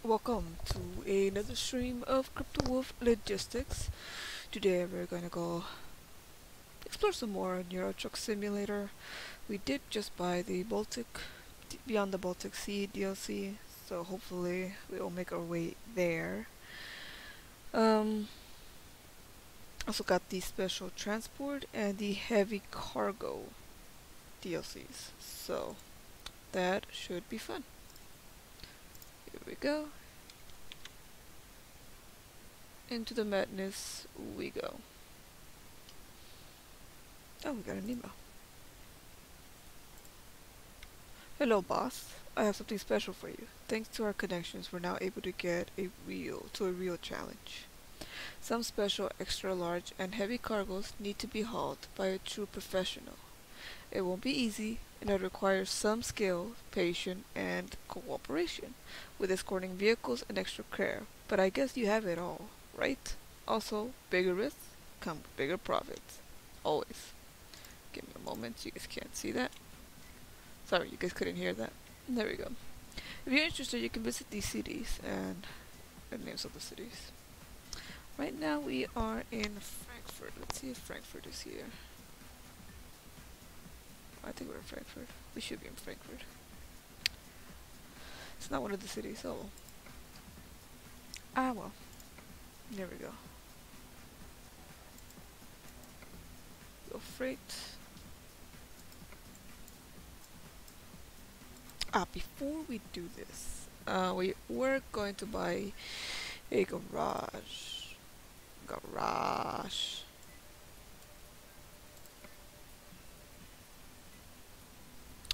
Welcome to another stream of Crypto Wolf Logistics. Today we're gonna go explore some more Euro Truck Simulator. We did just buy the Beyond the Baltic Sea DLC, so hopefully we'll make our way there. Um, Also got the Special Transport and the Heavy Cargo DLCs, so that should be fun. Here we go. Into the madness we go. Oh, we got an email. Hello, boss. I have something special for you. Thanks to our connections, we're now able to get a real challenge. Some special extra large and heavy cargoes need to be hauled by a true professional. It won't be easy, and it requires some skill, patience, and cooperation with escorting vehicles and extra care. But I guess you have it all, right? Also, bigger risks come with bigger profits. Always. Give me a moment, you guys can't see that. Sorry, you guys couldn't hear that. There we go. If you're interested, you can visit these cities and the names of the cities. Right now we are in Frankfurt. Let's see if Frankfurt is here. I think we're in Frankfurt. We should be in Frankfurt. It's not one of the cities. Oh. Ah, well. There we go. Go freight. Before we do this, we were going to buy a garage.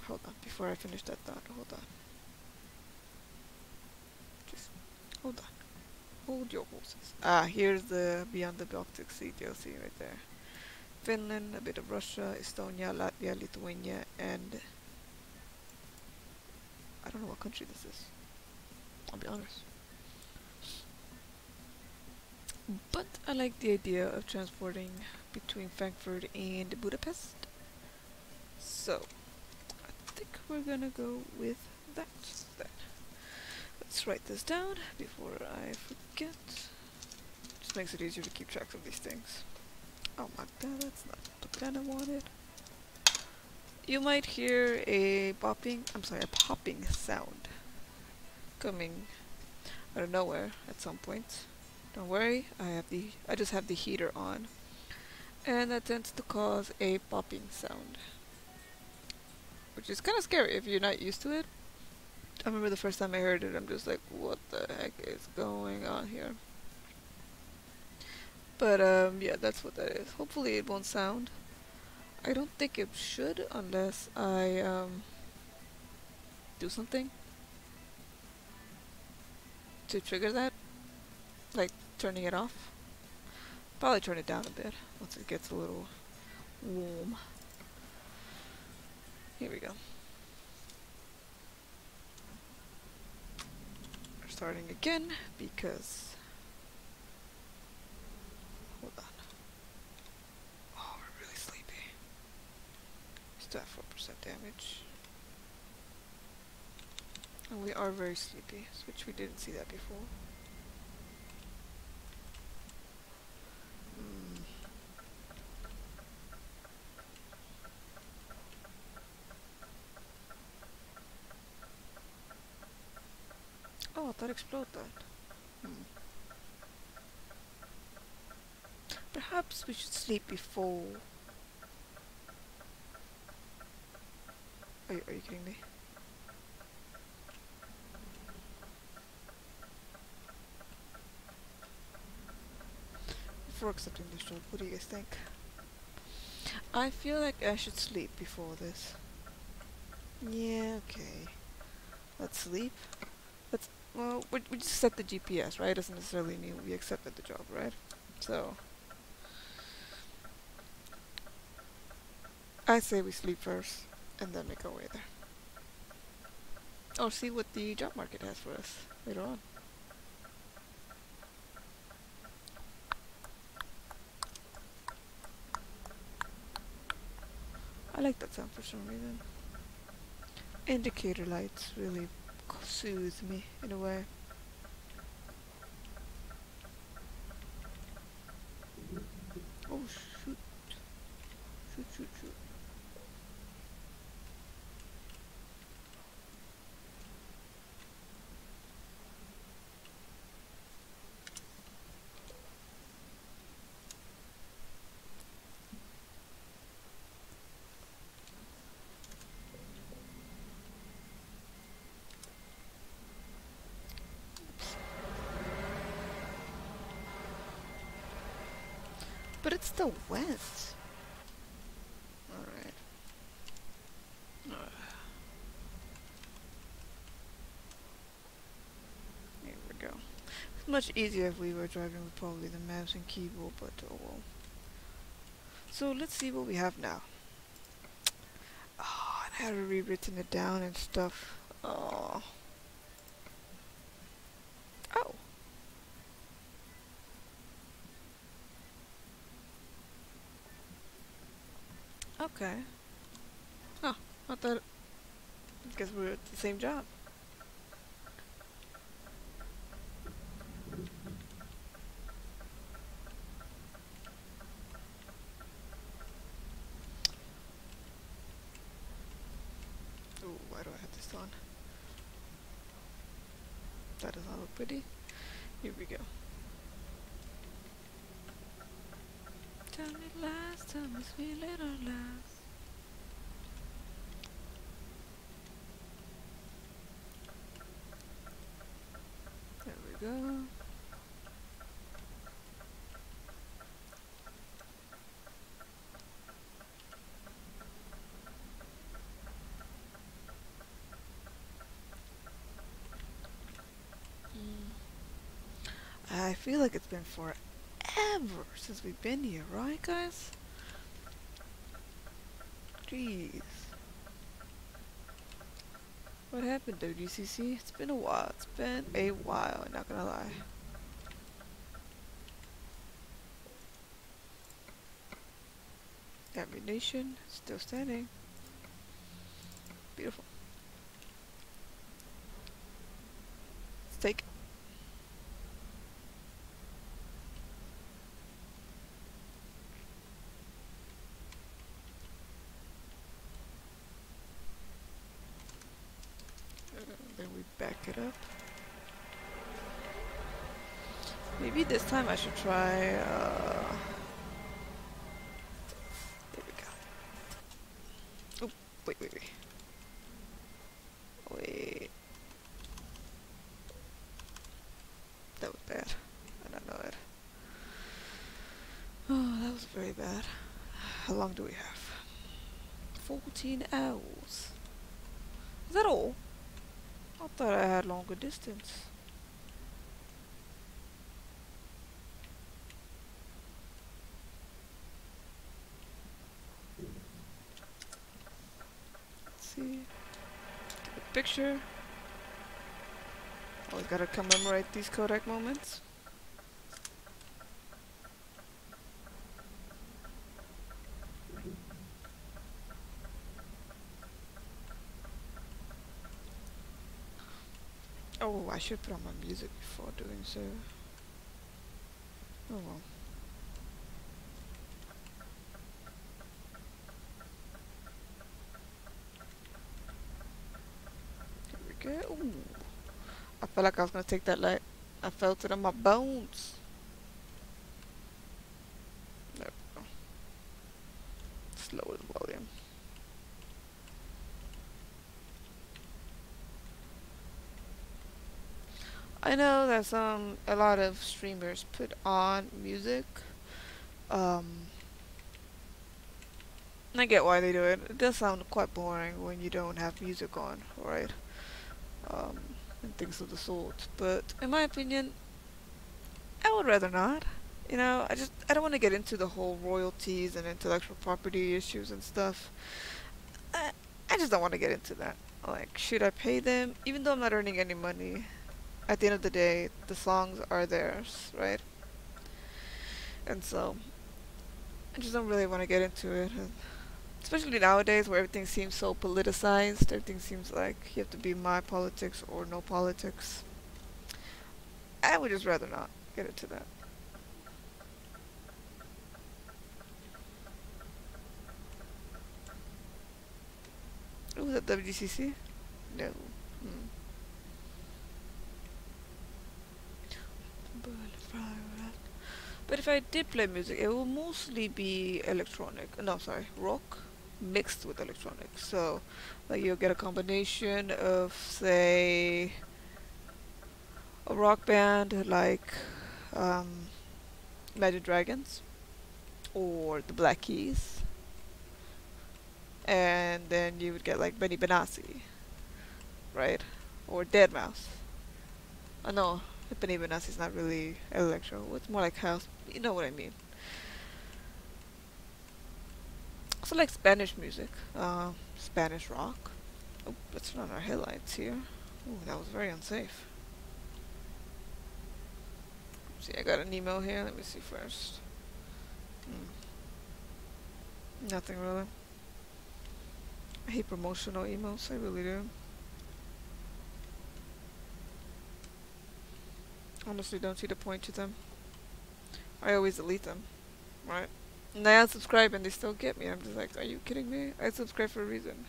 Hold on, before I finish that thought, hold on. Just hold on. Hold your horses. Here's the Beyond the Baltic Sea DLC right there. Finland, a bit of Russia, Estonia, Latvia, Lithuania, and I don't know what country this is. I'll be honest. But I like the idea of transporting between Frankfurt and Budapest. So, I think we're gonna go with that then. Let's write this down before I forget. Just makes it easier to keep track of these things. Oh my god, that's not the pen I wanted. You might hear a popping sound coming out of nowhere at some point. Don't worry, I just have the heater on, and that tends to cause a popping sound, which is kind of scary if you're not used to it. I remember the first time I heard it, I'm just like, what the heck is going on here? But yeah, that's what that is. Hopefully it won't sound. I don't think it should unless I do something to trigger that, like turning it off. Probably turn it down a bit once it gets a little warm. Here we go. We're starting again because... Hold on. Oh, we're really sleepy. Still have 4% damage. And we are very sleepy, which we didn't see that before. Oh, that exploded. Perhaps we should sleep before... Are you kidding me? Before accepting this job, what do you guys think? I feel like I should sleep before this. Yeah, okay. Let's sleep. Well, we just set the GPS, right? It doesn't necessarily mean we accepted the job, right? So... I say we sleep first, and then make our way there. Or see what the job market has for us later on. I like that sound for some reason. Indicator lights really soothe me in a way. Oh shoot. Shoot, shoot, shoot. But it's still wet. Alright. Here we go. It's much easier if we were driving with probably the mouse and keyboard, but oh well. So let's see what we have now. Oh, and I had rewritten it down and stuff. Oh. Oh. Okay. Huh. I thought. I guess we're at the same job. Ooh, why do I have this on? That does not look pretty. Here we go. Tell me lies, tell me sweet little lies. There we go. I feel like it's been forever since we've been here, right guys? Jeez. What happened, WCC? It's been a while. It's been a while, I'm not gonna lie. Ammunition, still standing. Beautiful. Let's take it. Then we back it up. Maybe this time I should try, there we go. Oh, wait. Wait. That was bad. I don't know it. Oh, that was very bad. How long do we have? 14 hours. Is that all? I thought I had longer distance. Let's see. Take a picture. Always gotta commemorate these Kodak moments. Oh, I should put on my music before doing so. Oh well. Here we go. Ooh. I felt like I was gonna take that light. I felt it in my bones. There we go. Slow the volume. I know that a lot of streamers put on music. I get why they do it. It does sound quite boring when you don't have music on, right? Um, and things of the sort. But in my opinion, I would rather not. You know, I don't want to get into the whole royalties and intellectual property issues and stuff. I, I just don't want to get into that. Like, should I pay them? Even though I'm not earning any money, at the end of the day, the songs are theirs, right? And so, I just don't really want to get into it. And especially nowadays where everything seems so politicized, everything seems like you have to be my politics or no politics. I would just rather not get into that. Was that WGCC? No. Hmm. But if I did play music, it will mostly be electronic. No, sorry, rock mixed with electronic. So, like you'll get a combination of, say, a rock band like um, Imagine Dragons or the Black Keys, and then you would get like Benny Benassi, right? Or Dead Mouse. No, Benny Benassi is not really electro. It's more like house. You know what I mean. Also like Spanish music, Spanish rock. Oh, let's turn on our headlights here. Oh, that was very unsafe. See, I got an email here. Let me see first. Nothing really. I hate promotional emails. I really do. Honestly, don't see the point to them. I always delete them, right? And I unsubscribe and they still get me. I'm just like, are you kidding me? I subscribe for a reason.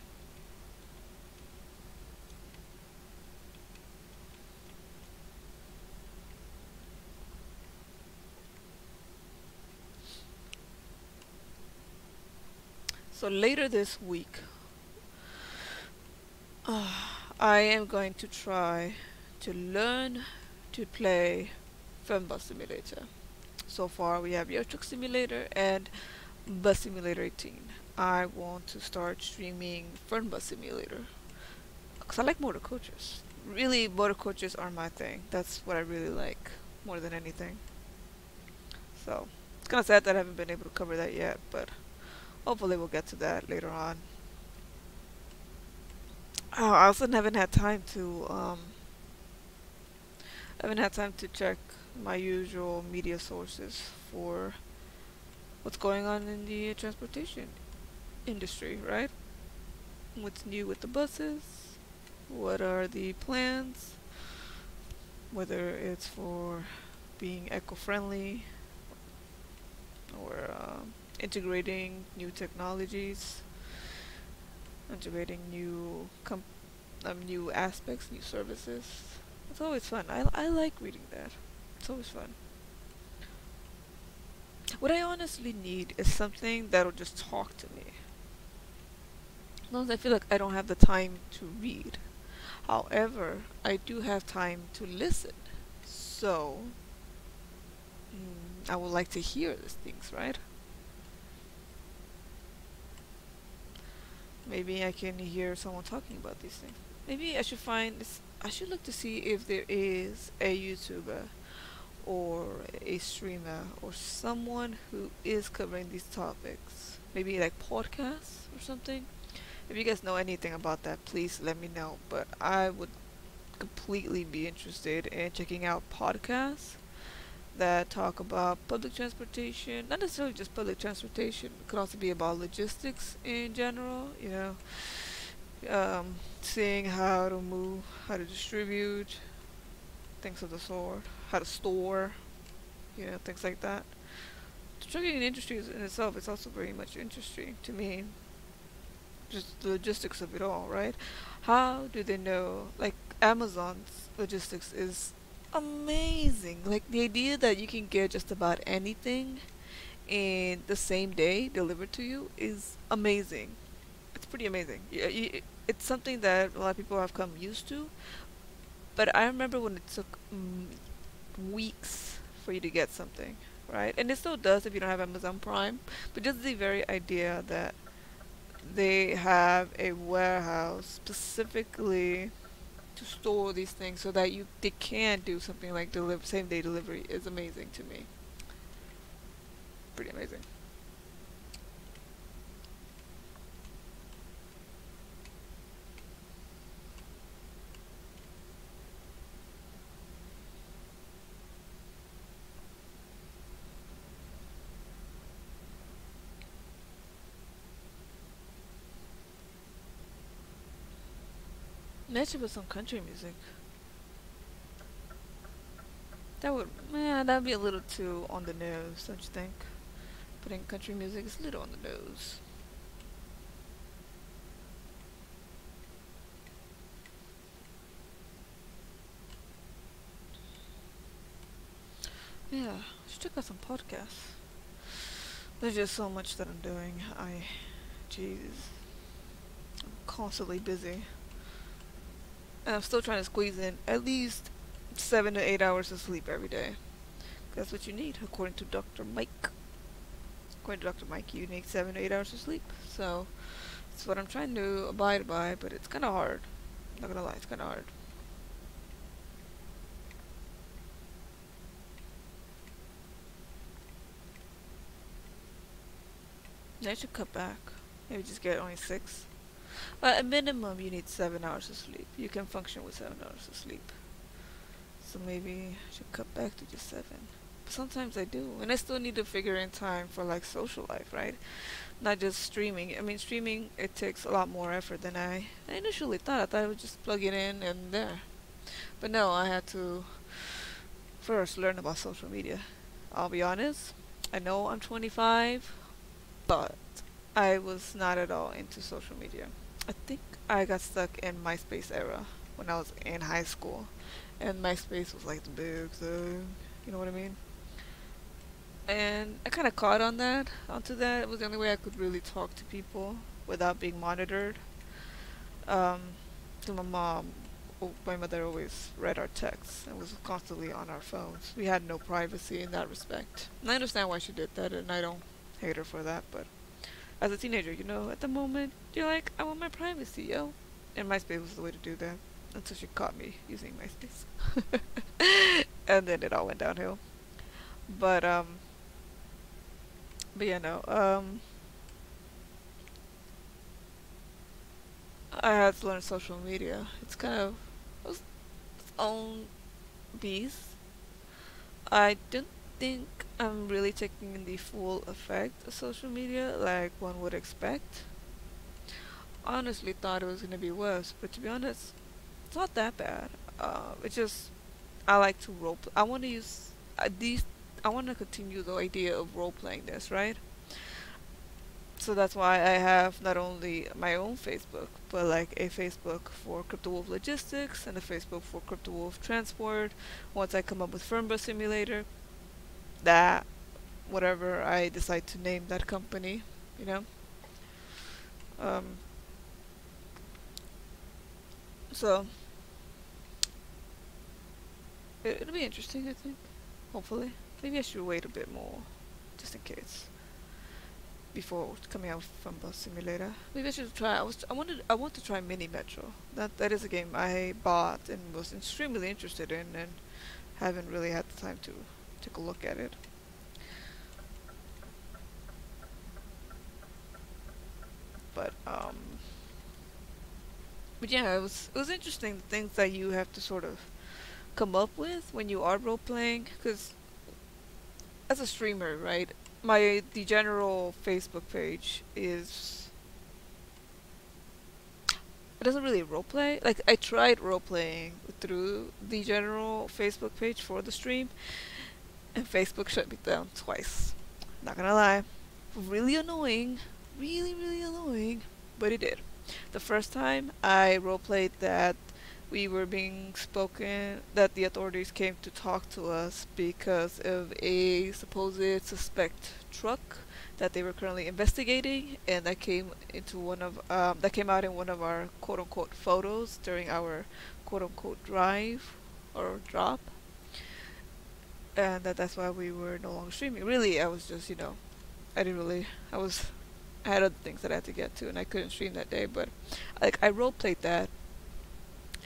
So later this week, I am going to try to learn to play Fun Bus Simulator. So far, we have Euro Truck Simulator and Bus Simulator 18. I want to start streaming Fun Bus Simulator because I like motor coaches. Really, motor coaches are my thing. That's what I really like more than anything. So it's kind of sad that I haven't been able to cover that yet, but hopefully we'll get to that later on. Oh, I also haven't had time to check my usual media sources for what's going on in the transportation industry, right? What's new with the buses? What are the plans? Whether it's for being eco-friendly or integrating new technologies, integrating new aspects, new services. It's always fun. I like reading that. It's always fun. What I honestly need is something that'll just talk to me. Sometimes I feel like I don't have the time to read. However, I do have time to listen. So, I would like to hear these things, right? Maybe I can hear someone talking about these things. Maybe I should find this. I should look to see if there is a YouTuber or a streamer or someone who is covering these topics. Maybe like podcasts or something. If you guys know anything about that, please let me know. But I would completely be interested in checking out podcasts that talk about public transportation. Not necessarily just public transportation. It could also be about logistics in general. Seeing how to move, how to distribute, things of the sort, how to store, things like that. The trucking industry in itself is also very much interesting to me. Just the logistics of it all, right? How do they know? Like Amazon's logistics is amazing. Like the idea that you can get just about anything in the same day delivered to you is amazing. It's pretty amazing. It's something that a lot of people have come used to. But I remember when it took weeks for you to get something, right? And it still does if you don't have Amazon Prime. But just the very idea that they have a warehouse specifically to store these things so that they can do something like same day delivery is amazing to me. Pretty amazing. Imagine with some country music. That'd be a little too on the nose, don't you think? Putting country music is a little on the nose. Yeah, should check out some podcasts. There's just so much that I'm doing. Jeez, I'm constantly busy. And I'm still trying to squeeze in at least 7 to 8 hours of sleep every day. That's what you need, according to Dr. Mike. According to Dr. Mike, you need 7 to 8 hours of sleep. So that's what I'm trying to abide by, but it's kind of hard. Not gonna lie, it's kind of hard. Yeah, I should cut back. Maybe just get only 6. But at minimum, you need 7 hours of sleep. You can function with 7 hours of sleep. So maybe I should cut back to just 7. But sometimes I do, and I still need to figure in time for like social life, right? Not just streaming. I mean, streaming it takes a lot more effort than I initially thought. I thought I would just plug it in and there. But no, I had to first learn about social media. I'll be honest. I know I'm 25, but I was not at all into social media. I think I got stuck in MySpace era when I was in high school, and MySpace was like the big thing. You know what I mean? And I kind of caught onto that. It was the only way I could really talk to people without being monitored. Um, to my mother always read our texts and was constantly on our phones. We had no privacy in that respect. And I understand why she did that, and I don't hate her for that. But as a teenager, at the moment, you're like, I want my privacy, yo. And MySpace was the way to do that until she caught me using MySpace, and then it all went downhill. But but yeah, no. I had to learn social media. It's kind of its own beast. I don't think I'm really taking in the full effect of social media like one would expect. Honestly, thought it was gonna be worse, but to be honest, it's not that bad. It's just I like to role. I want to use these. I want to continue the idea of role playing this, right? So that's why I have not only my own Facebook, but like a Facebook for Crypto Wolf Logistics and a Facebook for Crypto Wolf Transport. Once I come up with Firmware Simulator, that whatever I decide to name that company, you know. Um, so it'll be interesting, I think. Hopefully, maybe I should wait a bit more, just in case, before coming out from Bus Simulator. Maybe I should try. I want to try Mini Metro. That is a game I bought and was extremely interested in, and haven't really had the time to take a look at it. But yeah, it was interesting the things that you have to sort of come up with when you are role playing. Because as a streamer, right, the general Facebook page is it doesn't really roleplay. Like I tried roleplaying through the general Facebook page for the stream, and Facebook shut me down twice. Not gonna lie, really annoying, really annoying, but it did. The first time I roleplayed that we were being spoken, that the authorities came to talk to us because of a supposed suspect truck that they were currently investigating, and that came out in one of our quote unquote photos during our quote unquote drive or drop, and that's why we were no longer streaming. Really, I was just I didn't really I had other things that I had to get to, and I couldn't stream that day. But like I role played that,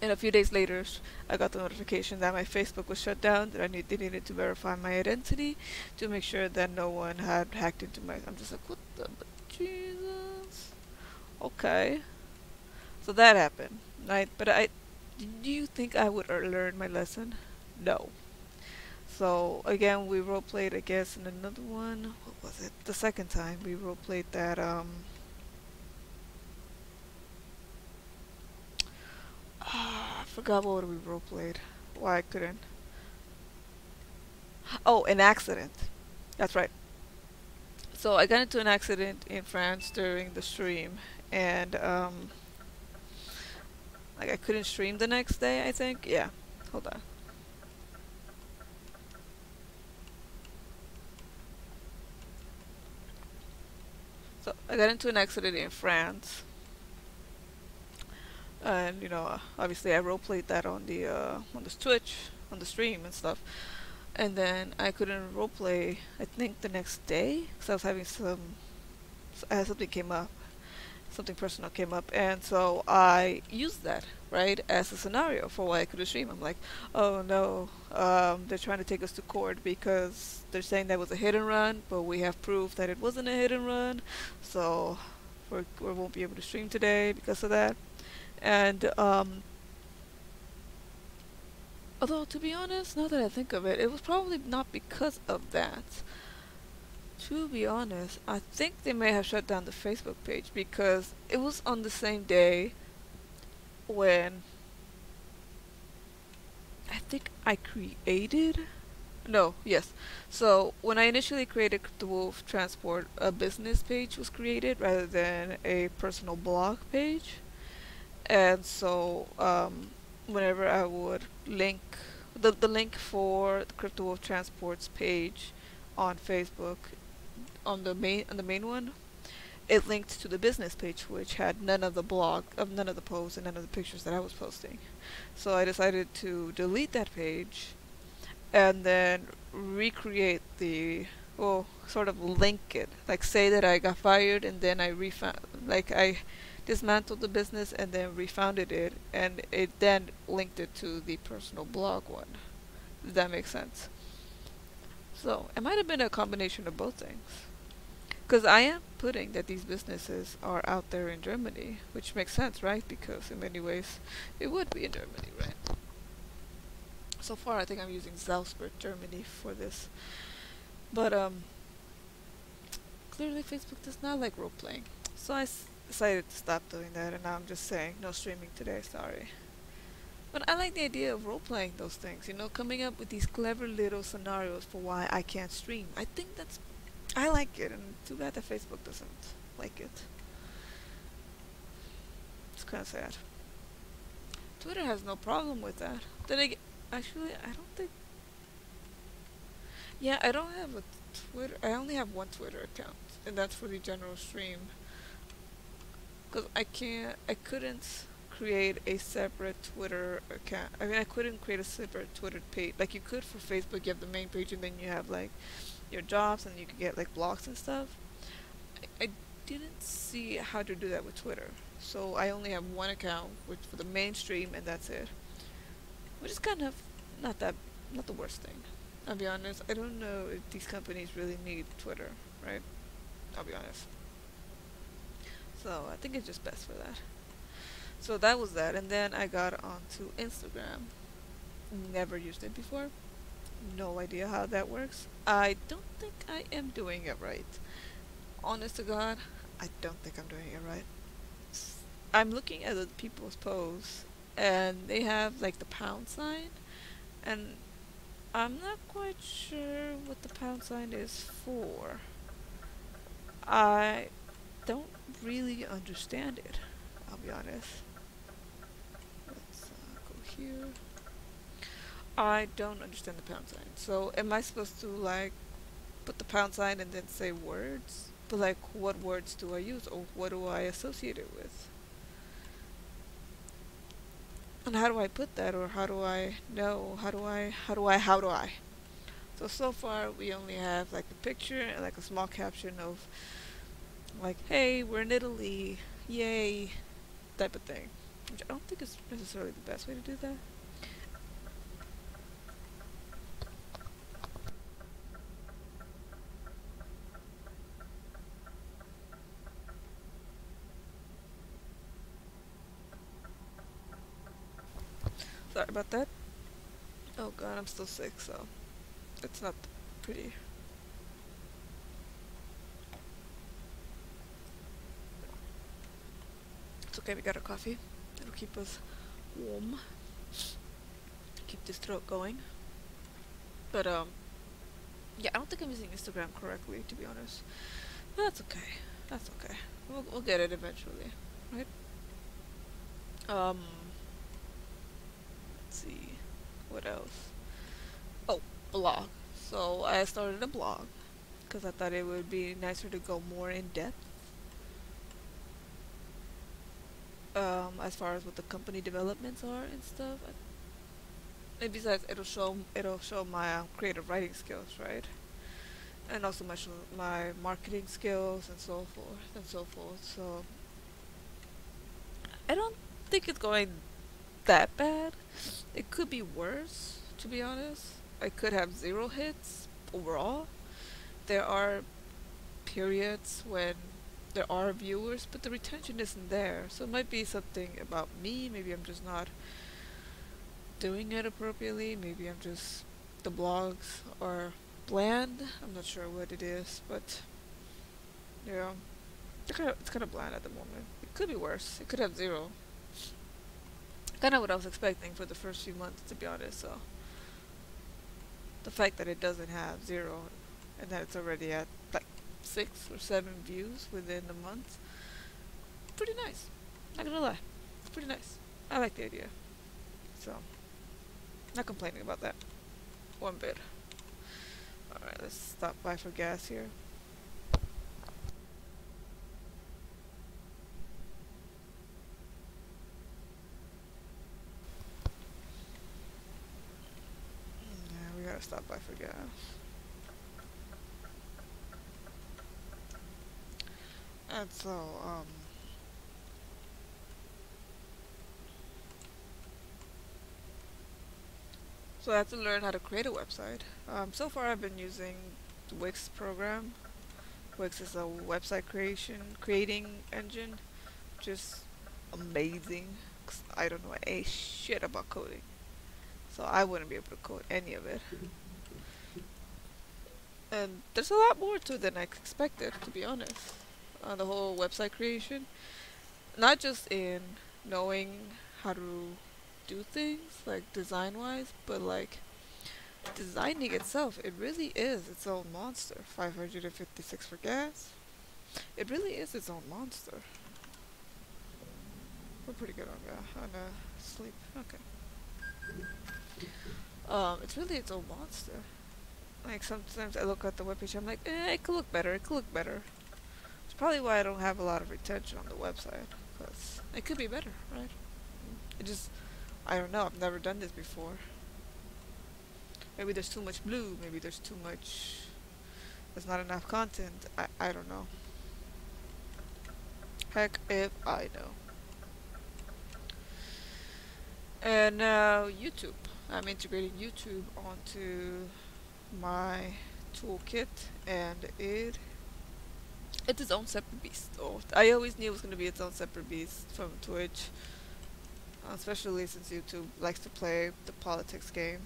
and a few days later, I got the notification that my Facebook was shut down. That they needed to verify my identity to make sure that no one had hacked into my. I'm just like, what the Jesus? Okay, so that happened, right? But do you think I would learn my lesson? No. So again, we role played, I guess, in another one. What was it? The second time we role played that. I forgot what we role played. Why I couldn't. Oh, an accident. That's right. So I got into an accident in France during the stream, and like I couldn't stream the next day. I think. Yeah. Hold on. I got into an accident in France, and obviously I roleplayed that on the Twitch, on the stream and stuff. And then I couldn't roleplay. I think the next day because I was having something came up, something personal came up, and so I used that right as a scenario for why I couldn't stream. I'm like, oh no, they're trying to take us to court because they're saying that was a hit and run, but we have proof that it wasn't a hit and run, so we won't be able to stream today because of that. And although to be honest, now that I think of it, it was probably not because of that. To be honest, I think they may have shut down the Facebook page because it was on the same day when I think I created. No, yes. So when I initially created the Wolf Transport, a business page was created rather than a personal blog page. And so whenever I would link the link for the Crypto Wolf Transport's page on Facebook on the main one, it linked to the business page, which had none of the posts and none of the pictures that I was posting. So I decided to delete that page and then recreate well, sort of link it, like say that I got fired and then I refound, like I dismantled the business and then refounded it, and it then linked it to the personal blog one. Does that make sense? So it might have been a combination of both things. Because I am putting that these businesses are out there in Germany, which makes sense, right? Because in many ways, it would be in Germany, right? So far, I think I'm using Salzburg, Germany for this. But, clearly Facebook does not like role-playing. So I decided to stop doing that, and now I'm just saying, no streaming today, sorry. But I like the idea of role-playing those things, coming up with these clever little scenarios for why I can't stream. I like it, and too bad that Facebook doesn't like it. It's kind of sad. Twitter has no problem with that. Then again, actually, I don't think. Yeah, I don't have a Twitter. I only have one Twitter account, and that's for the general stream. Because I couldn't create a separate Twitter account. I mean, I couldn't create a separate Twitter page. Like you could for Facebook, you have the main page, and then you have like your jobs, and you can get like blogs and stuff. I didn't see how to do that with Twitter, so I only have one account, which for the mainstream, and that's it. Which is kind of not that not the worst thing. I'll be honest. I don't know if these companies really need Twitter, right? I'll be honest. So I think it's just best for that. So that was that, and then I got onto Instagram. Never used it before. No idea how that works. I don't think I am doing it right. Honest to God, I don't think I'm doing it right. I'm looking at the people's posts, and they have like the pound sign, and I'm not quite sure what the pound sign is for. I don't really understand it, I'll be honest. Let's go here. I don't understand the pound sign. So am I supposed to like put the pound sign and then say words? But like what words do I use, or what do I associate it with? And how do I put that, or how do I know? How do I? So far we only have like a picture and like a small caption of like, hey, we're in Italy, yay, type of thing. Which I don't think is necessarily the best way to do that. Sorry about that. Oh god, I'm still sick, so it's not pretty. It's okay, we got our coffee. It'll keep us warm. Keep this throat going. But yeah, I don't think I'm using Instagram correctly, to be honest. But that's okay. That's okay. We'll get it eventually, right? Um, let's see. What else? Oh, blog. So I started a blog because I thought it would be nicer to go more in depth. as far as what the company developments are and stuff. And besides, it'll show my creative writing skills, right? And also my marketing skills and so forth and so forth. So I don't think it's going that bad. It could be worse, to be honest. I could have 0 hits overall. There are periods when there are viewers, but the retention isn't there. So it might be something about me. Maybe I'm just not doing it appropriately. Maybe I'm just the blogs are bland. I'm not sure what it is, but yeah, it's kind of bland at the moment. It could be worse. It could have 0. Kind of what I was expecting for the first few months, to be honest. So the fact that it doesn't have 0 and that it's already at like 6 or 7 views within a month, pretty nice. Not gonna lie, it's pretty nice. I like the idea, so not complaining about that one bit. All right, let's stop by for gas here. Yeah, we gotta stop by for gas. And so I have to learn how to create a website. So far I've been using the Wix program. Wix is a website creating engine. Just amazing. 'Cause I don't know a shit about coding. So I wouldn't be able to code any of it. And there's a lot more to it than I expected, to be honest. On the whole website creation. Not just in knowing how to do things, like design wise, but like designing itself, it really is its own monster. 556 for gas. It really is its own monster. We're pretty good on sleep. Okay. It's really its own monster. Like sometimes I look at the webpage, I'm like, it could look better. It could look better. It's probably why I don't have a lot of retention on the website, because it could be better, right? It just, I don't know. I've never done this before. Maybe there's too much blue. Maybe there's too much. There's not enough content. I don't know. Heck if I know. And now YouTube. I'm integrating YouTube onto my toolkit, and it's its own separate beast. Oh, I always knew it was going to be its own separate beast from Twitch, especially since YouTube likes to play the politics game.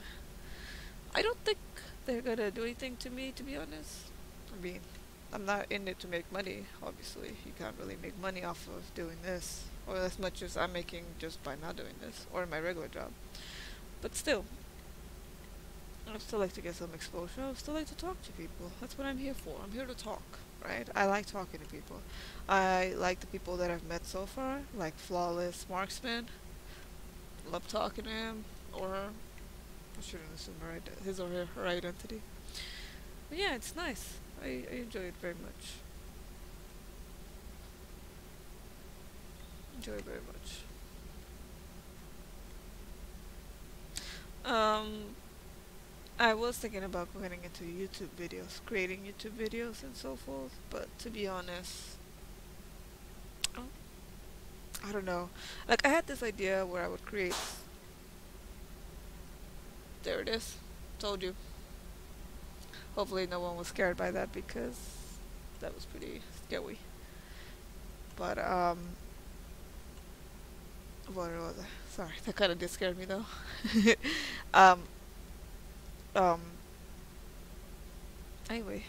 I don't think they're gonna do anything to me, to be honest. I mean, I'm not in it to make money, obviously. You can't really make money off of doing this, or as much as I'm making just by not doing this, or my regular job. But still, I still like to get some exposure. I still like to talk to people. That's what I'm here for. I'm here to talk, right? I like talking to people. I like the people that I've met so far, like Flawless Marksman. Love talking to him, or I shouldn't assume his or her identity. But yeah, it's nice. I enjoy it very much. Enjoy it very much. I was thinking about getting into YouTube videos, creating YouTube videos and so forth, but to be honest, oh, I don't know. Like, I had this idea where I would create. There it is. Told you. Hopefully no one was scared by that, because that was pretty scary. But what was it? Sorry, that kind of did scare me though. um, um. Anyway,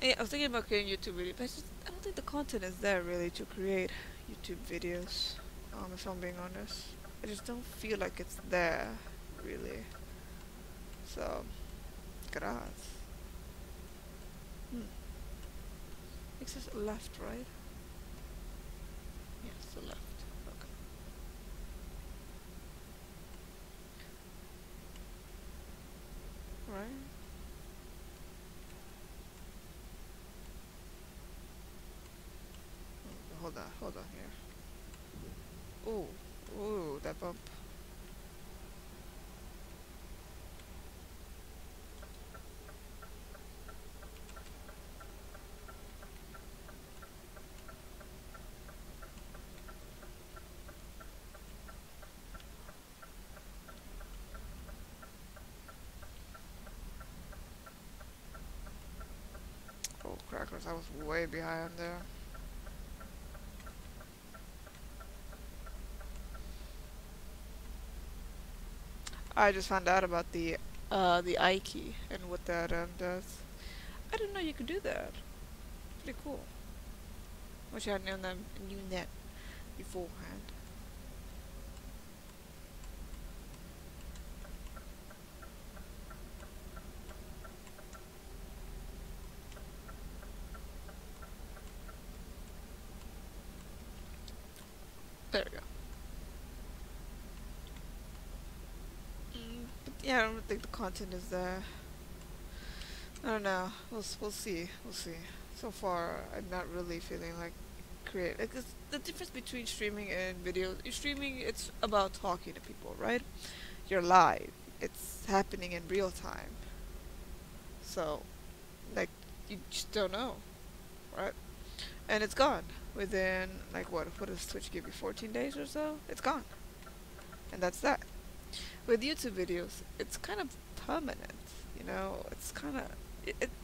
yeah, I was thinking about creating YouTube videos, but I don't think the content is there really to create YouTube videos. If I'm being honest, I just don't feel like it's there, really. So, grass. It says left, right? Yes, the left. Okay. Right. hold on here. Ooh, ooh, that bump. Oh, crackers, I was way behind there. I just found out about the I key and what that does. I didn't know you could do that. Pretty cool. Wish I had knew that beforehand. There we go. But yeah, I don't think the content is there. I don't know. We'll see. We'll see. So far, I'm not really feeling like create. Like it's the difference between streaming and video. Streaming, it's about talking to people, right? You're live. It's happening in real time. So, like, you just don't know, right? And it's gone within like what does Twitch give you? 14 days or so? It's gone, and that's that. With YouTube videos, it's kind of permanent. You know, it's kind of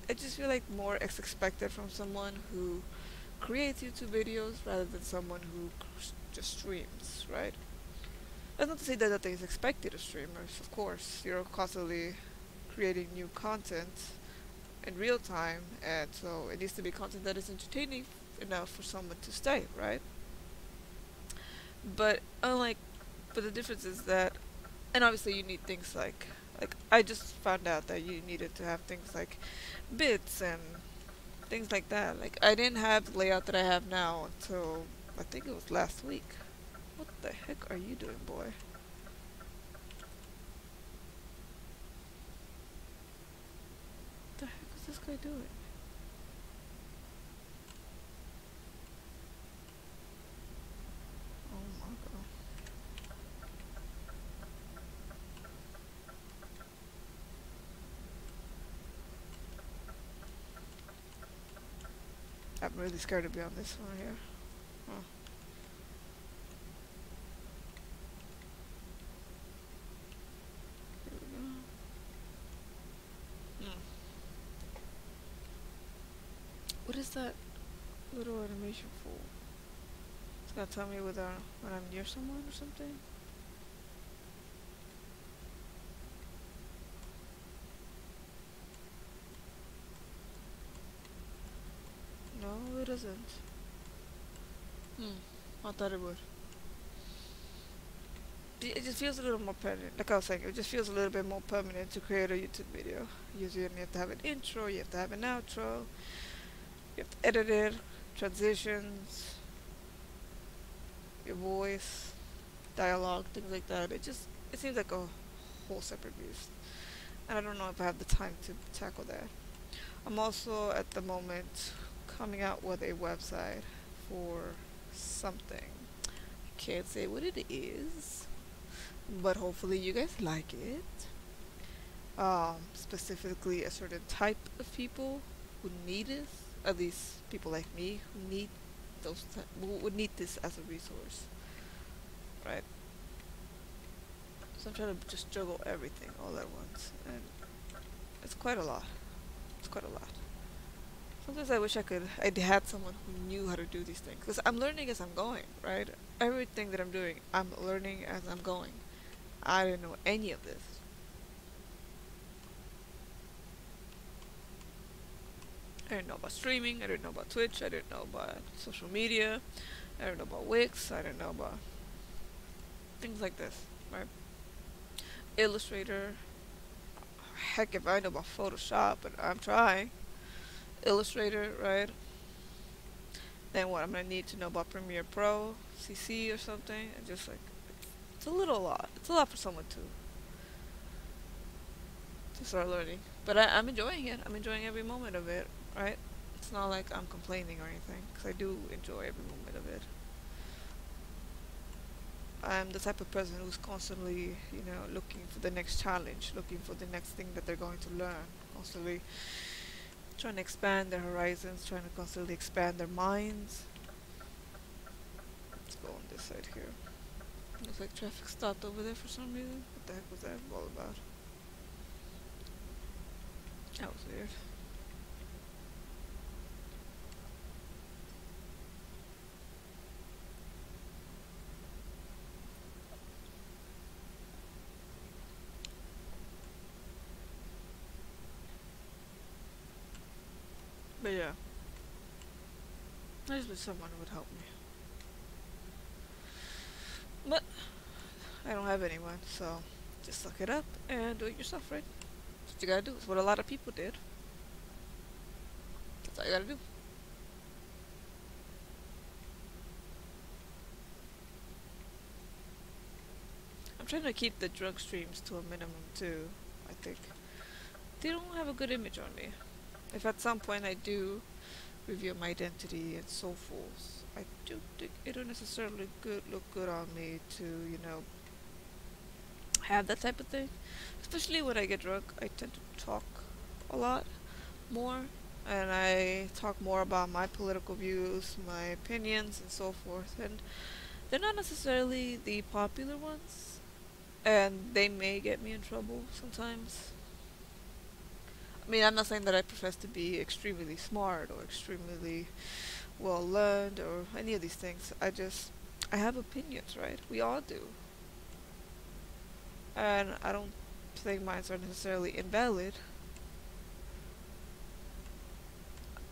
I just feel like more is expected from someone who creates YouTube videos rather than someone who just streams, right? That's not to say that nothing is expected of streamers. Of course, you're constantly creating new content in real time, and so it needs to be content that is entertaining enough for someone to stay, right? But unlike, but the difference is that, and obviously you need things like I just found out that you needed to have things like bits and things like that. Like I didn't have the layout that I have now until I think it was last week. What the heck are you doing, boy? What the heck is this guy doing? Oh my god. I'm really scared to be on this one here. Huh. Here we go. Hmm. What is that little animation for? It's gonna tell me whether when I'm near someone or something. No, it doesn't. Hmm. I thought it would. It just feels a little more permanent. Like I was saying, it just feels a little bit more permanent to create a YouTube video. Usually you have to have an intro, you have to have an outro, you have to edit it, transitions, your voice, dialogue, things like that. It seems like a whole separate beast. And I don't know if I have the time to tackle that. I'm also at the moment coming out with a website for something. Can't say what it is, but hopefully you guys like it. Specifically a certain type of people who need it, at least people like me who need who would need this as a resource, right? So I'm trying to just juggle everything all at once, and it's quite a lot. It's quite a lot. Sometimes I wish I had someone who knew how to do these things, because I'm learning as I'm going, right? Everything that I'm doing, I'm learning as I'm going. I didn't know any of this. I didn't know about streaming, I didn't know about Twitch, I didn't know about social media, I didn't know about Wix, I didn't know about things like this, right? Illustrator, heck if I know about Photoshop, but I'm trying. Illustrator, right? Then what, I'm gonna need to know about Premiere Pro, CC or something, and just like, it's a little lot. It's a lot for someone to start learning. But I'm enjoying it. I'm enjoying every moment of it, right? It's not like I'm complaining or anything, because I do enjoy every moment of it. I'm the type of person who's constantly, you know, looking for the next challenge, looking for the next thing that they're going to learn, constantly trying to expand their horizons, trying to constantly expand their minds. Let's go on this side here. Looks like traffic stopped over there for some reason. What the heck was that all about? That was weird. But yeah, I just wish someone would help me. But I don't have anyone, so just suck it up and do it yourself, right? That's what you gotta do. It's what a lot of people did. That's all you gotta do. I'm trying to keep the drug streams to a minimum too, I think. They don't have a good image on me. If at some point I do reveal my identity and so forth, I do think it don't necessarily look good on me to, you know, have that type of thing. Especially when I get drunk, I tend to talk a lot more, and I talk more about my political views, my opinions, and so forth. And they're not necessarily the popular ones, and they may get me in trouble sometimes. I mean, I'm not saying that I profess to be extremely smart or extremely well learned or any of these things. I have opinions, right? We all do. And I don't think mine are necessarily invalid.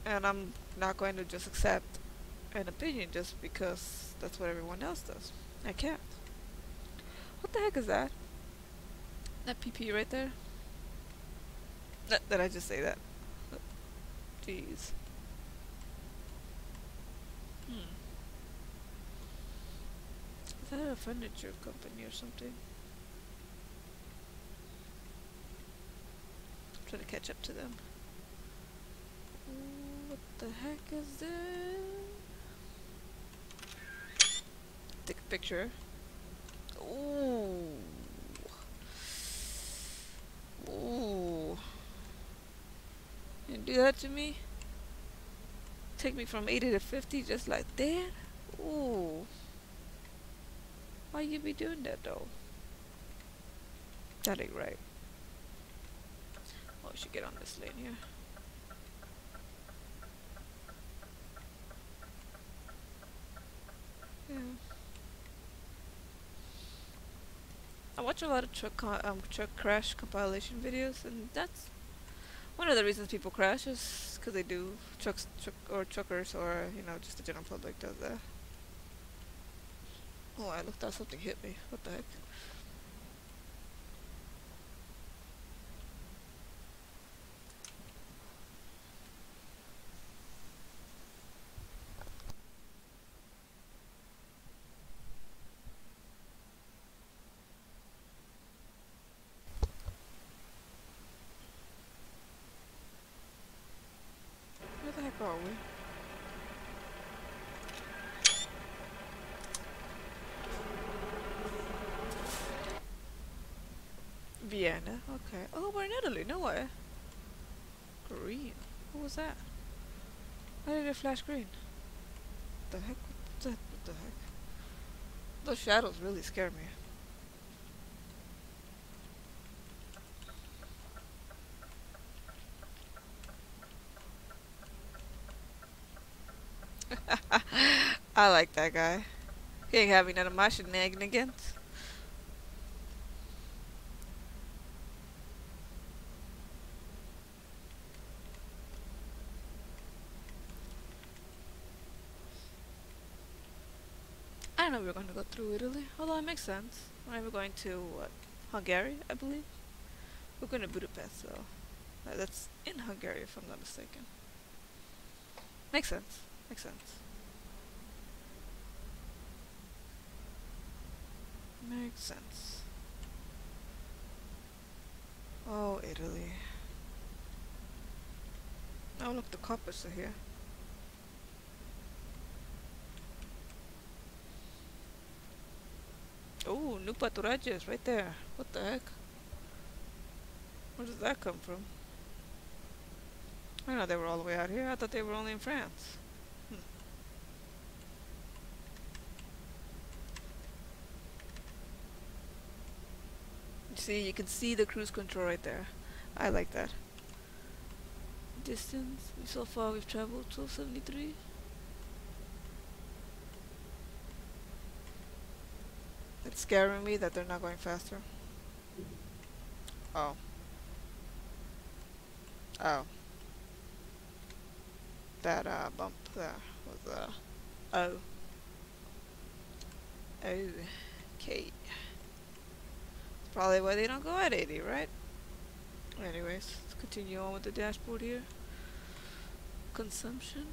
And I'm not going to just accept an opinion just because that's what everyone else does. I can't. What the heck is that? That PP right there? Did I just say that? Jeez. Hmm. Is that a furniture company or something? I'm trying to catch up to them. Ooh, what the heck is this? Take a picture. Ooh. Ooh. You do that to me? Take me from 80 to 50 just like that? Ooh. Why you be doing that though? That ain't right. Oh, we should get on this lane here. Yeah. I watch a lot of truck crash compilation videos, and that's one of the reasons people crash is because they do truckers or you know just the general public does that. Oh, I looked out, something hit me. What the heck? Where the heck are we? Vienna. Okay. Oh, we're in Italy. No way. Green. What was that? Why did it flash green? What the heck? What the heck? Those shadows really scare me. I like that guy. He ain't having none of my shenanigans. I don't know if we're going to go through Italy, although it makes sense. We're going to, what, Hungary, I believe? We're going to Budapest, so that's in Hungary if I'm not mistaken. Makes sense. Makes sense. Makes sense. Oh, Italy. Oh, look, the coppers are here. new paturajes right there. What the heck? Where does that come from? I didn't know they were all the way out here. I thought they were only in France. Hmm. See, you can see the cruise control right there. I like that. Distance, so far we've traveled 1273. It's scaring me that they're not going faster. Oh. Oh. That bump there was oh. Okay. Probably why they don't go at 80, right? Anyways, let's continue on with the dashboard here. Consumption,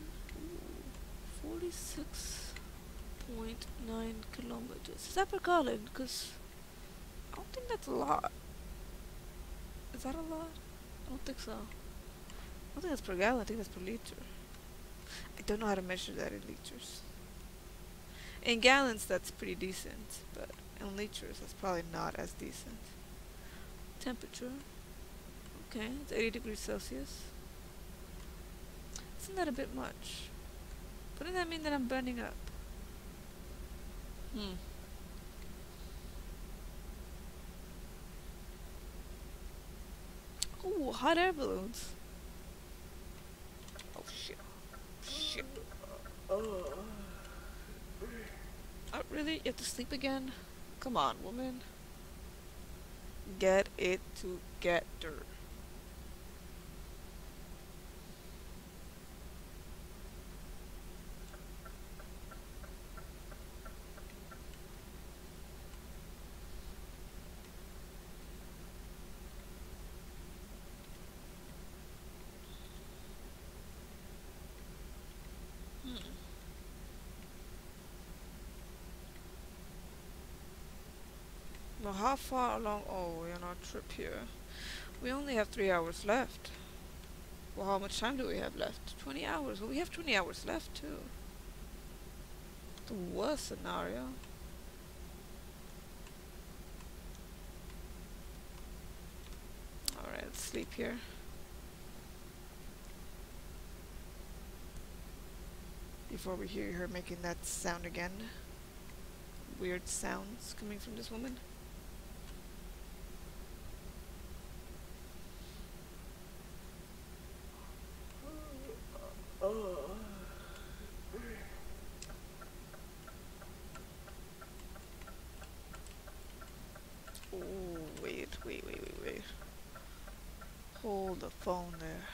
46.9 kilometers. Is that per gallon? Because I don't think that's a lot. Is that a lot? I don't think so. I don't think that's per gallon. I think that's per liter. I don't know how to measure that in liters. In gallons, that's pretty decent, but in liters, that's probably not as decent. Temperature. Okay, it's 80 degrees Celsius. Isn't that a bit much? Wouldn't that mean that I'm burning up? Oh, hot air balloons. Oh shit. Shit. Oh, really? You have to sleep again? Come on, woman. Get it together. Well, how far along? Oh, we're on our trip here. We only have 3 hours left. Well, how much time do we have left? 20 hours. Well, we have 20 hours left, too. The worst scenario. Alright, let's sleep here. Before we hear her making that sound again. Weird sounds coming from this woman. Wait. Hold the phone there.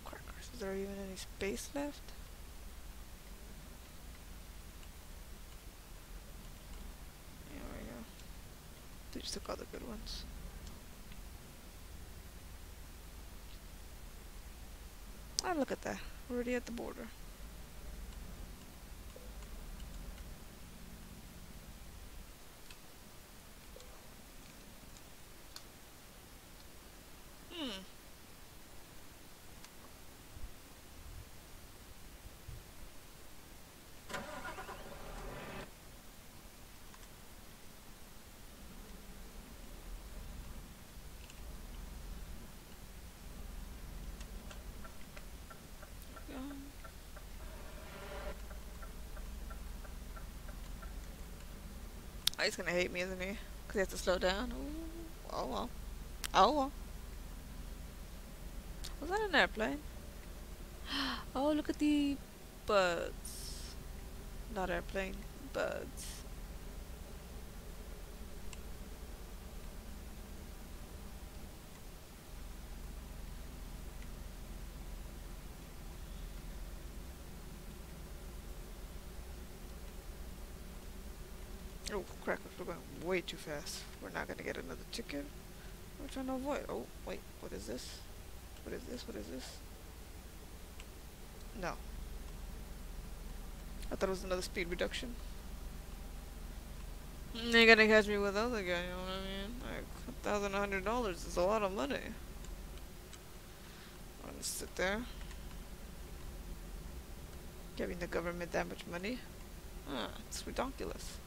Crackers. Is there even any space left? There we go. They just took all the good ones. Ah, look at that. We're already at the border. Oh, he's gonna hate me, isn't he? Because he has to slow down. Ooh. Oh well. Oh well. Was that an airplane? Oh, look at the birds. Not airplane, birds. Oh, crackers, we're going way too fast. We're not gonna get another ticket. We're trying to avoid. Oh, wait, what is this? What is this? What is this? No. I thought it was another speed reduction. You're gonna catch me with the other guy, you know what I mean? Like, $1,100 is a lot of money. I'm gonna sit there. Giving the government that much money? Ah, it's ridiculous.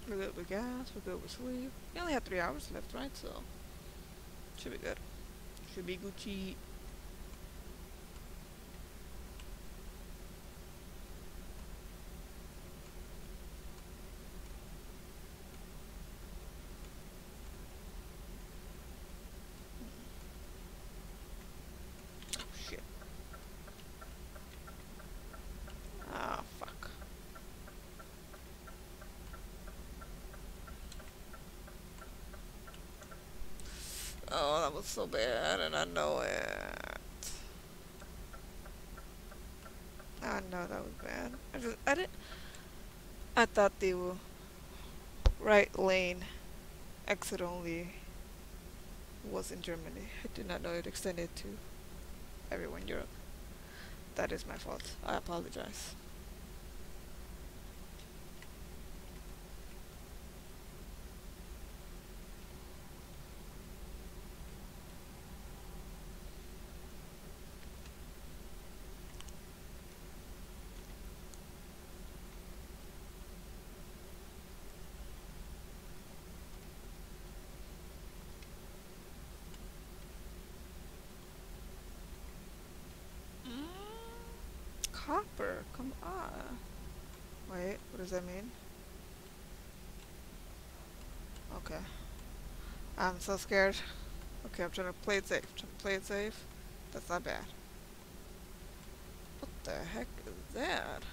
We're good with gas, we're good with sleep. We only have 3 hours left, right? So, should be good. Should be Gucci. Oh, shit. Ah, fuck. Oh, that was so bad, and I know it. I know that was bad. I didn't, I thought they were right lane, exit only was in Germany. I did not know it extended to everyone in Europe. That is my fault. I apologize. Copper, come on. Wait, what does that mean? Okay. I'm so scared. Okay, I'm trying to play it safe. Trying to play it safe. That's not bad. What the heck is that?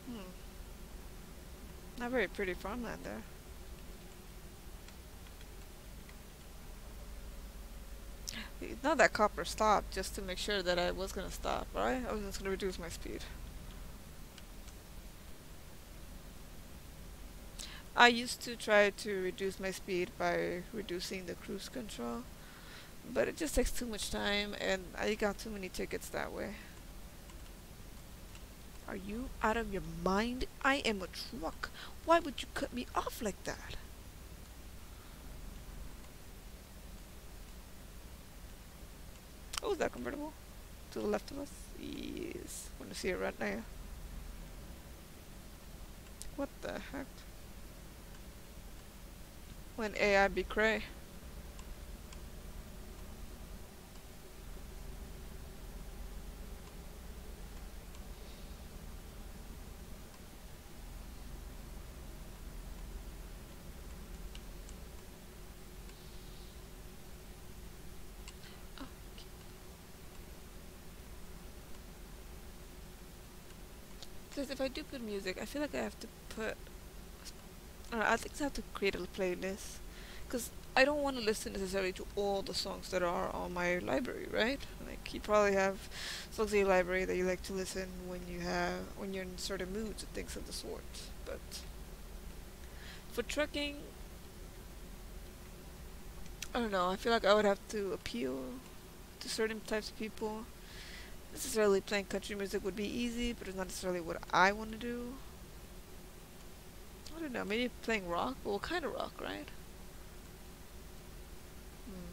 Hmm. Not very pretty farmland there. Not that copper stopped just to make sure that I was gonna stop, right? I was just gonna reduce my speed. I used to try to reduce my speed by reducing the cruise control, but it just takes too much time and I got too many tickets that way. Are you out of your mind? I am a truck. Why would you cut me off like that? Oh, is that convertible? To the left of us? Yes. Want to see it right now. What the heck? When AI be cray. Because if I do put music, I feel like I have to put. I don't know, I think I have to create a playlist. Because I don't want to listen necessarily to all the songs that are on my library, right? Like you probably have songs in your library that you like to listen when you're in certain moods and things of the sort. But for trucking, I don't know. I feel like I would have to appeal to certain types of people. Necessarily playing country music would be easy, but it's not necessarily what I want to do. I don't know. Maybe playing rock. Well, what kind of rock, right? Hmm.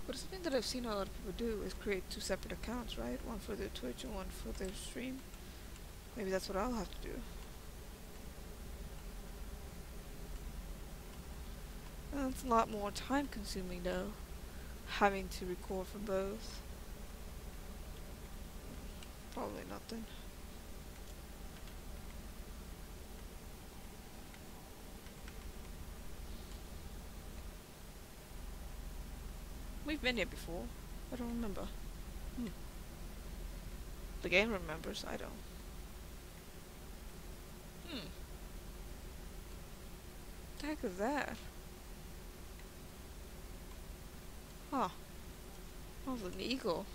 But something that I've seen a lot of people do is create two separate accounts, right? One for their Twitch and one for their stream. Maybe that's what I'll have to do. It's a lot more time consuming though, having to record for both. Probably not then. We've been here before. I don't remember. Hmm. The game remembers, I don't. Hmm. The heck is that? Huh. That was an eagle.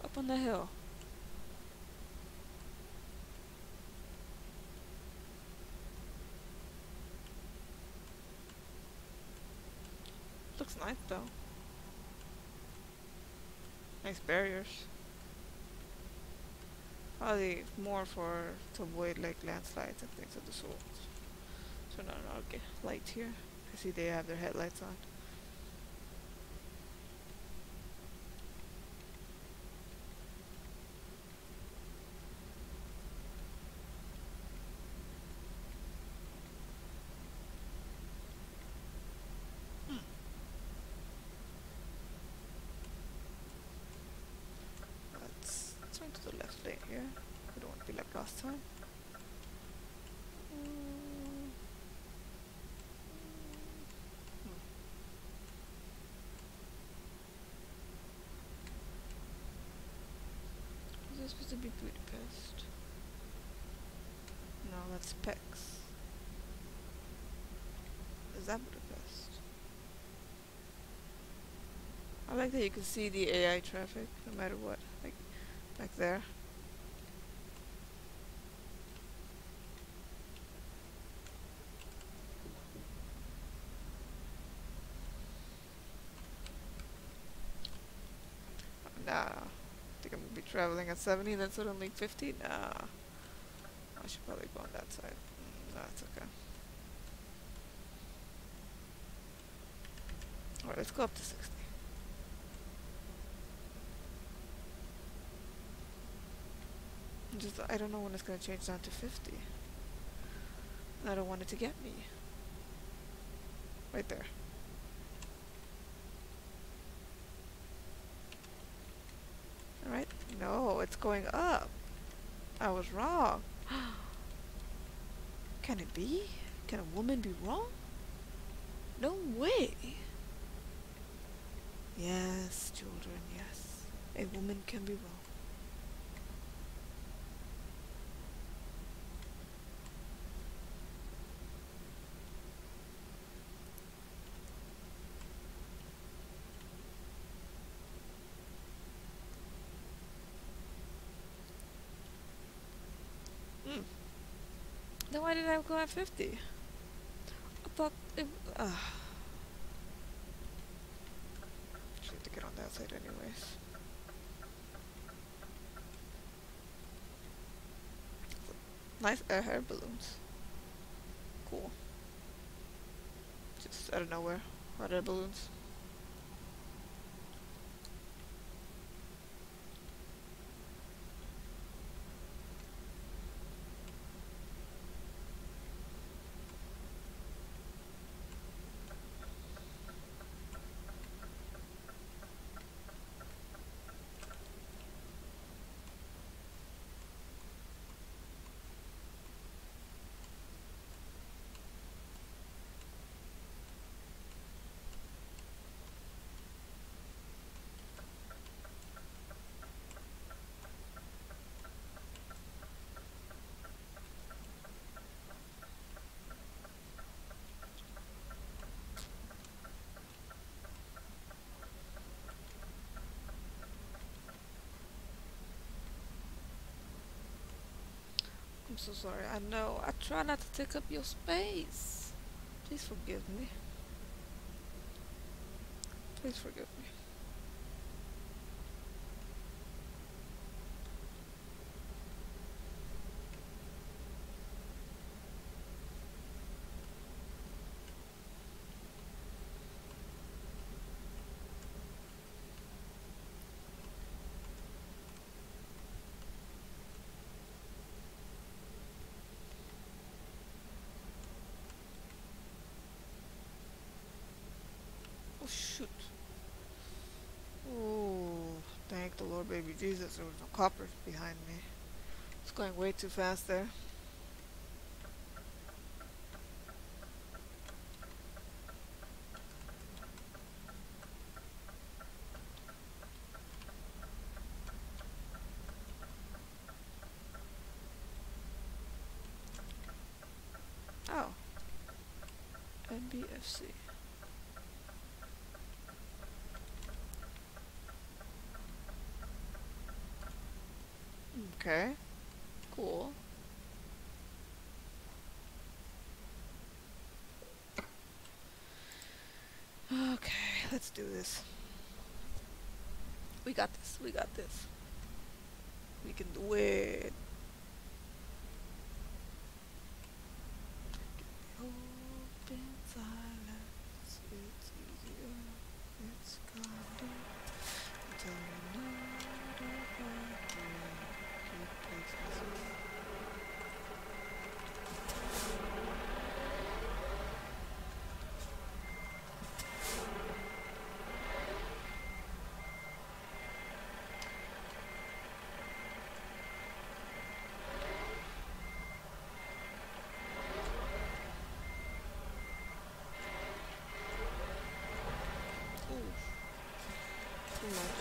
Up on the hill. Looks nice though. Nice barriers. Probably more to avoid like landslides and things of the sort. So no, no, okay. Light here. I see they have their headlights on. Hmm. Let's turn to the left lane here. We don't want to be like last time. Mm. Is this supposed to be Budapest? No, that's Pex. Is that Budapest? I like that you can see the AI traffic no matter what. Like back there. Nah. Think I'm gonna be traveling at 70 then suddenly 50? Nah. I should probably go on that side. No, it's okay. Alright, let's go up to 60. I don't know when it's gonna change down to 50. I don't want it to get me. Right there. Alright. No, it's going up. I was wrong. Can it be? Can a woman be wrong? No way. Yes, children, yes. A woman can be wrong. Hmm. Then why did I go at 50? I thought it... Actually have to get on that side anyways. Nice air balloons. Cool. Just out of nowhere. Hot air balloons. I'm so sorry. I know. I try not to take up your space. Please forgive me. Please forgive me. Oh shoot. the Lord baby Jesus, there was no coppers behind me. It's going way too fast there. Oh, NBFC. Okay, cool. Okay, let's do this. We got this, we got this. We can do it. Open silence, it's easier. It's gone until we know the right keep places. Ooh, too much.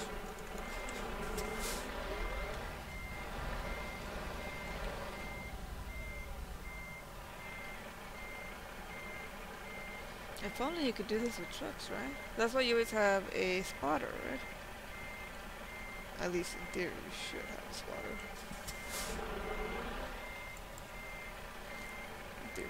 If only you could do this with trucks, right? That's why you always have a spotter, right? At least in theory, you should have a spotter. In theory.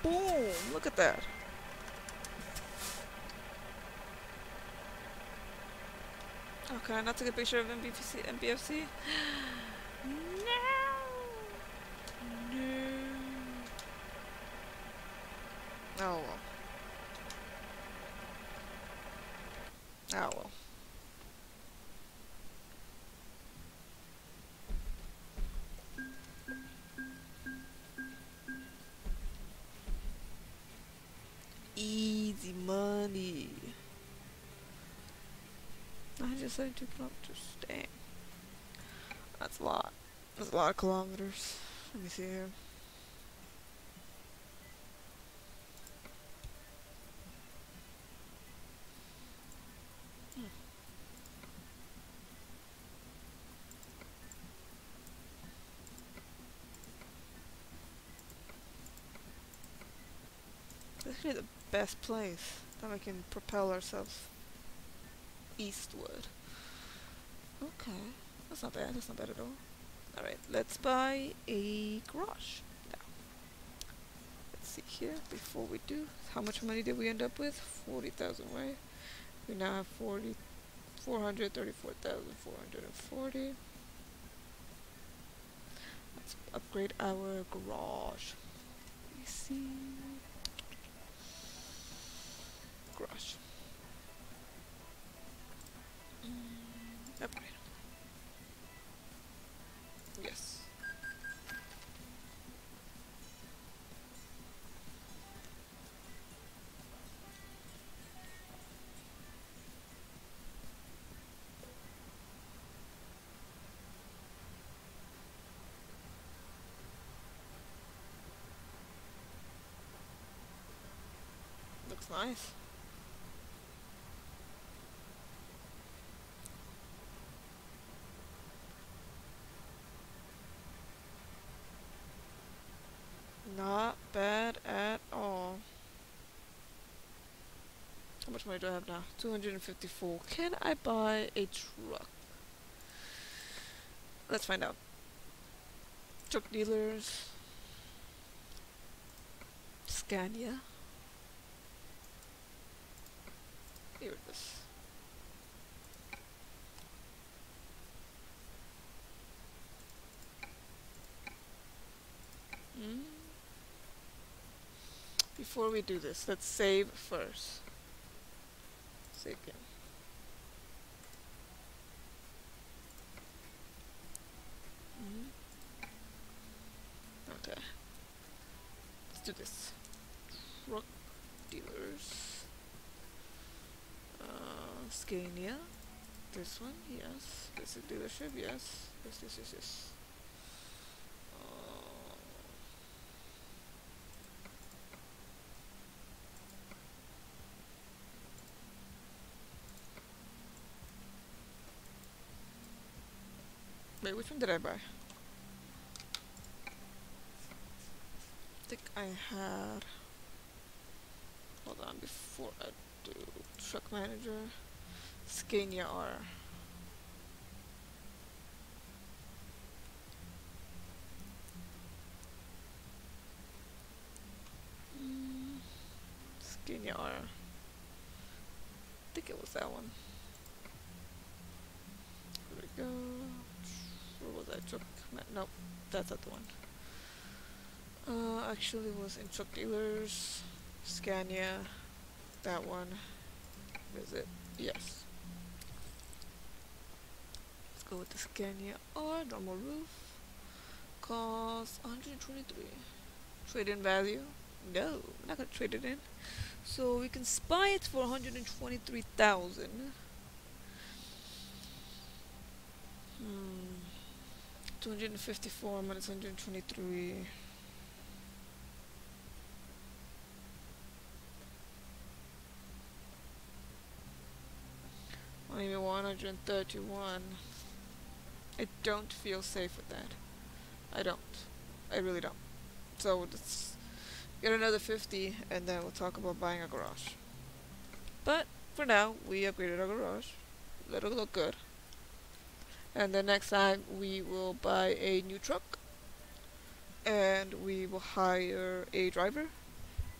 Boom! Look at that. Oh, can I not take a picture of NBFC? No! No! Oh well. Oh well. Easy money. 172 kilometers. Dang. That's a lot. That's a lot of kilometers. Let me see here. This should be the best place. Then we can propel ourselves eastward. Okay. That's not bad. That's not bad at all. Alright, let's buy a garage now. Let's see here before we do. How much money did we end up with? 40,000, right? We now have 434,440. Let's upgrade our garage. You see, garage. Upgrade. Yes. Looks nice. Not bad at all. How much money do I have now? 254. Can I buy a truck? Let's find out. Truck dealers. Scania. Here it is. Before we do this, let's save first. Save game. Okay. Let's do this. Truck dealers. Scania. This one, yes. This is dealership, yes. Yes. Wait, which one did I buy? I think I had... Hold on, before I do truck manager, Scania R. Scania R. I think it was that one. Here we go. Where was that? Truck? Nope, that's not the one. Actually, it was in truck dealers. Scania. That one. Visit. Yes. Let's go with the Scania R. Normal roof. Cost 123. Trade-in value? No, I'm not gonna trade it in. So we can spy it for 123,000. 254 minus 123. Maybe 131. I don't feel safe with that. I don't. I really don't. So let's get another 50 and then we'll talk about buying a garage. But for now, we upgraded our garage. Let it look good. And then next time we will buy a new truck. And we will hire a driver.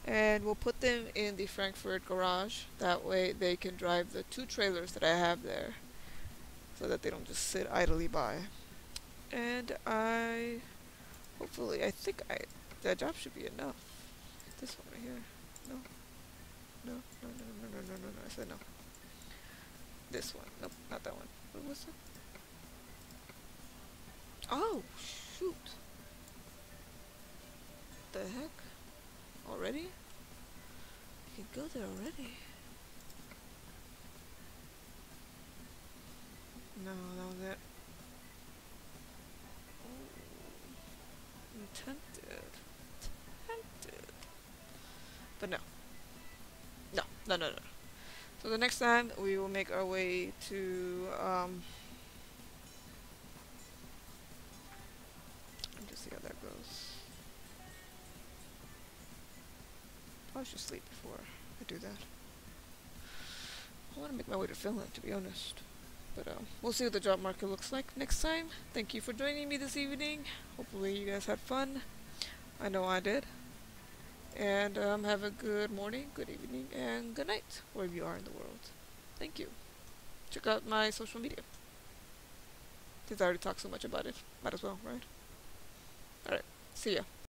And we'll put them in the Frankfurt garage. That way they can drive the 2 trailers that I have there. So that they don't just sit idly by. And hopefully, I think that job should be enough. This one right here. No. No. I said no. This one. Nope, not that one. What was it? Oh, shoot. The heck? Already? You can go there already. No, that was it. Oh, I'm tempted. But no. No. So the next time we will make our way to just see how that goes. I should sleep before I do that. I want to make my way to Finland, to be honest. But we'll see what the job market looks like next time. Thank you for joining me this evening. Hopefully you guys had fun. I know I did. And have a good morning, good evening, and good night, wherever you are in the world. Thank you. Check out my social media. Since I already talked so much about it, might as well, right? Alright, see ya.